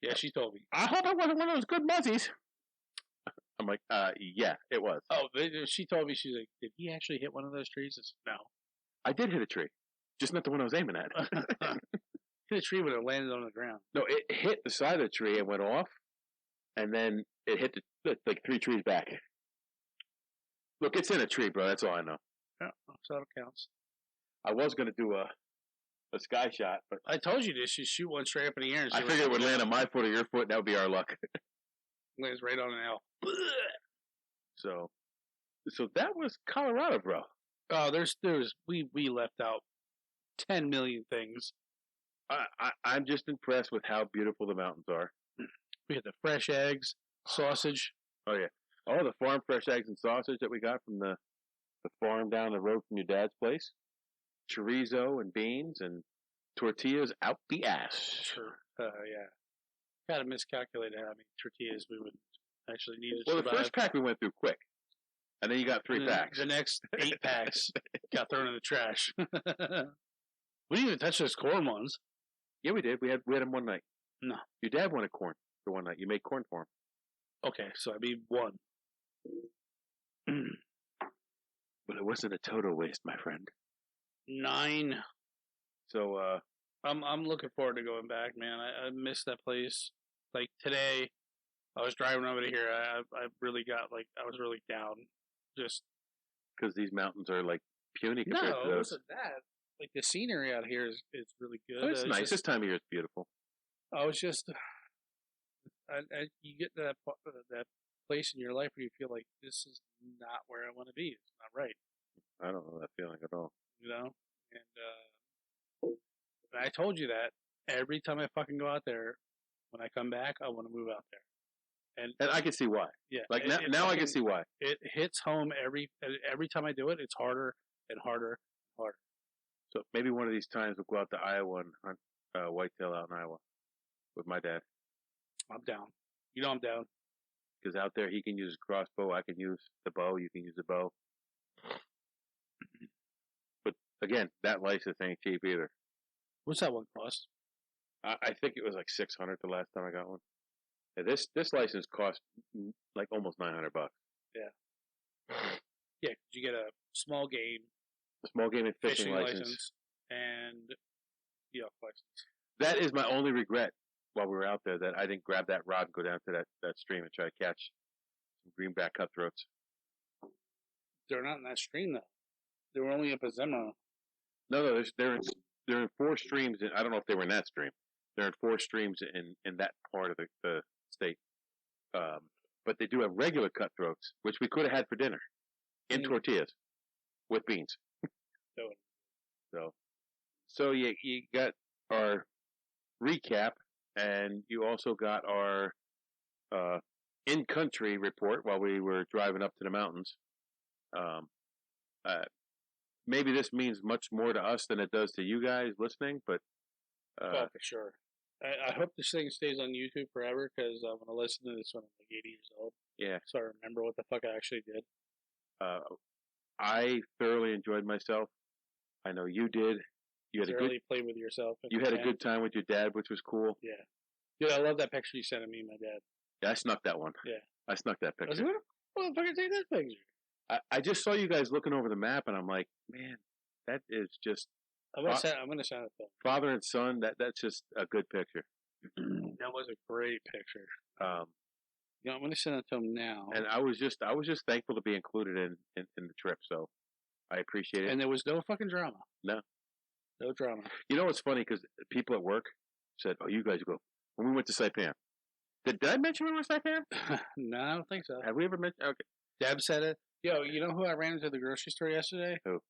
Yeah, she told me. I hope it wasn't one of those good muzzies. I'm like, yeah, it was. Oh, she told me, she's like, did he actually hit one of those trees? I said, no. I did hit a tree, just not the one I was aiming at. Hit a tree when it landed on the ground. No, it hit the side of the tree and went off, and then it hit like 3 trees back. Look, it's in a tree, bro. That's all I know. Yeah, so that counts. I was gonna do a sky shot, but I told you this. You shoot one straight up in the air. And I figured it would land on my foot or your foot, and that would be our luck. Lands right on an L. So that was Colorado, bro. Oh, we left out 10 million things. I'm just impressed with how beautiful the mountains are. We had the fresh eggs, sausage. Oh yeah, all the farm fresh eggs and sausage that we got from the farm down the road from your dad's place, chorizo and beans and tortillas out the ass. Sure. Yeah. Kind of miscalculated how many tortillas we would actually need to Well, survive. the first pack we went through quick, and then you got 3 And then packs. The next 8 packs got thrown in the trash. We didn't even touch those corn ones. Yeah, we did. We had them one night. No. Your dad wanted corn for one night. You made corn for him. Okay, so I mean one. But it wasn't a total waste, my friend. 9. So, I'm looking forward to going back, man. I miss that place. Like today, I was driving over to here. I really got like I was really down. Just because these mountains are like puny no, compared to it those. wasn't that. Like the scenery out here is really good. Oh, it's nice. Just, This time of year is beautiful. I was just, you get to that place in your life where you feel like this is not where I want to be. It's not right, I don't know that feeling at all. you know. And I told you that every time I fucking go out there, when I come back, I want to move out there. And I can see why. Yeah, Like it now I fucking- can see why. It hits home every time I do it. It's harder and harder and harder. So maybe one of these times we'll go out to Iowa and hunt whitetail out in Iowa with my dad. I'm down. You know I'm down. Because out there he can use his crossbow, I can use the bow, you can use the bow. But again, that license ain't cheap either. What's that one cost? I think it was like 600 the last time I got one. Yeah, this license cost like almost $900. Yeah, 'cause you get a small game Small game and fishing fishing license. license and elk license. That is my only regret while we were out there, that I didn't grab that rod and go down to that stream and try to catch some greenback cutthroats. They're not in that stream though. They were only up at Zimmer. No, they're in 4 streams. I don't know if they were in that stream. They're in 4 streams in that part of the state. But they do have regular cutthroats, which we could have had for dinner in tortillas with beans. So you got our recap, and you also got our in-country report while we were driving up to the mountains. Maybe this means much more to us than it does to you guys listening, but Oh, for sure. I hope this thing stays on YouTube forever because I'm gonna listen to this when I'm like 80 years old. yeah, So I remember what the fuck I actually did. I thoroughly enjoyed myself. I know you did. You had a Really play with yourself. you had a good time with your dad, which was cool. Yeah. Dude, I love that picture you sent of me and my dad. Yeah, I snuck that one. Yeah. I snuck that I was picture. like, what the fuck take that picture? I just saw you guys looking over the map, and I'm like, man, that is just I'm gonna send it to him. father and son. That's just a good picture. That was a great picture. Um, You know, I'm gonna send it to him now. and I was just thankful to be included in the trip. So I appreciate it. And there was no fucking drama. No. No drama. You know what's funny? Because people at work said, "Oh, you guys go." When we went to Saipan, did I mention we went to Saipan? No, I don't think so. Have we ever mentioned? Okay. Deb said it. Yo, you know who I ran into at the grocery store yesterday? Who?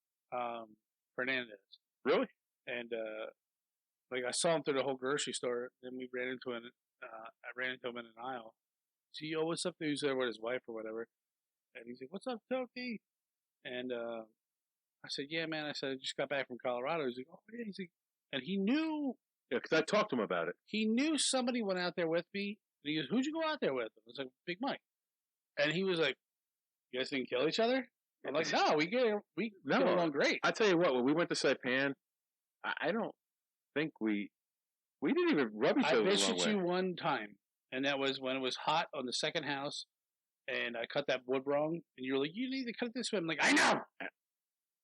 Fernandez. Really? And like I saw him through the whole grocery store. Then we ran into him. I ran into him in an aisle. So, yo, what's up? He was there with his wife or whatever. And he's like, "What's up, Toki?" And I said, "Yeah, man." I said, "I just got back from Colorado." He's like, "Oh yeah." He's like, and he knew Yeah, because I talked to him about it. somebody went out there with me. And he goes, "Who'd you go out there with?" I was like, "Big Mike." And he was like, "You guys didn't kill each other?" I'm like, "No, we get along great." I tell you what, when we went to Saipan, I don't think we didn't even rub each I other the wrong visited way. you one time, and that was when it was hot on the second house, and I cut that wood wrong, and you were like, "You need to cut it this way." I'm like, "I know,"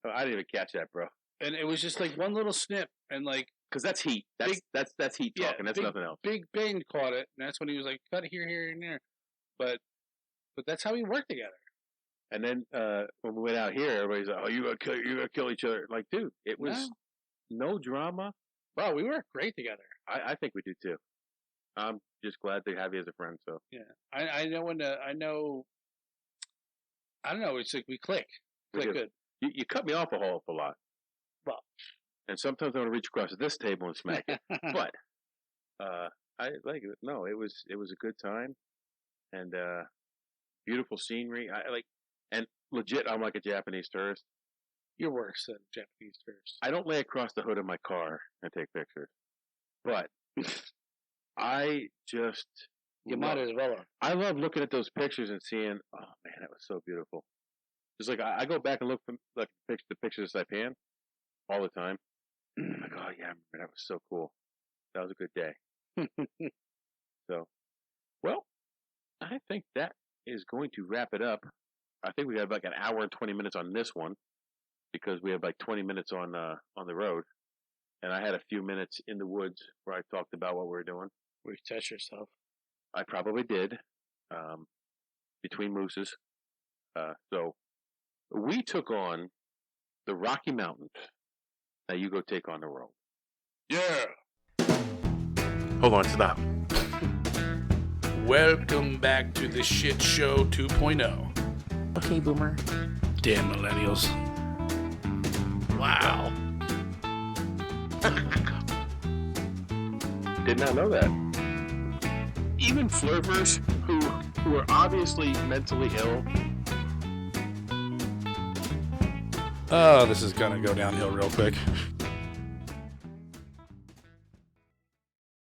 Oh, I didn't even catch that, bro. and it was just like one little snip, and like Because that's heat. That's heat Yeah, talking. That's big- nothing else. Big Ben caught it, and that's when he was like, "Cut here, here, and there," but that's how we work together. And then when we went out here, everybody's like, "Oh, you gonna kill each other?" Like, dude, it was no drama. Bro, we work great together. I think we do too. I'm just glad to have you as a friend. So Yeah, I know when I know. I don't know. It's like we click We do. good. you cut me off a whole awful lot. Well. And sometimes I want to reach across this table and smack it. But I like it. No, it was a good time, and beautiful scenery. I like, and legit, I'm like a Japanese tourist. You're worse than Japanese tourists. I don't lay across the hood of my car and take pictures, but I just You might as well. I love looking at those pictures and seeing, oh man, that was so beautiful. Just like I go back and look for like the pictures of Saipan all the time. I'm like, oh yeah, man, that was so cool. That was a good day. So, well, I think that is going to wrap it up. I think we have like an hour and 20 minutes on this one because we have like 20 minutes on the road, and I had a few minutes in the woods where I talked about what we were doing. Where you touch yourself. I probably did, between mooses. So we took on the Rocky Mountains. Now you go take on the world. Yeah. Hold on, stop. Welcome back to the Shit Show 2.0. Okay, Boomer. Damn millennials. Wow. Did not know that. Even flirters who are obviously mentally ill. Oh, this is gonna go downhill real quick.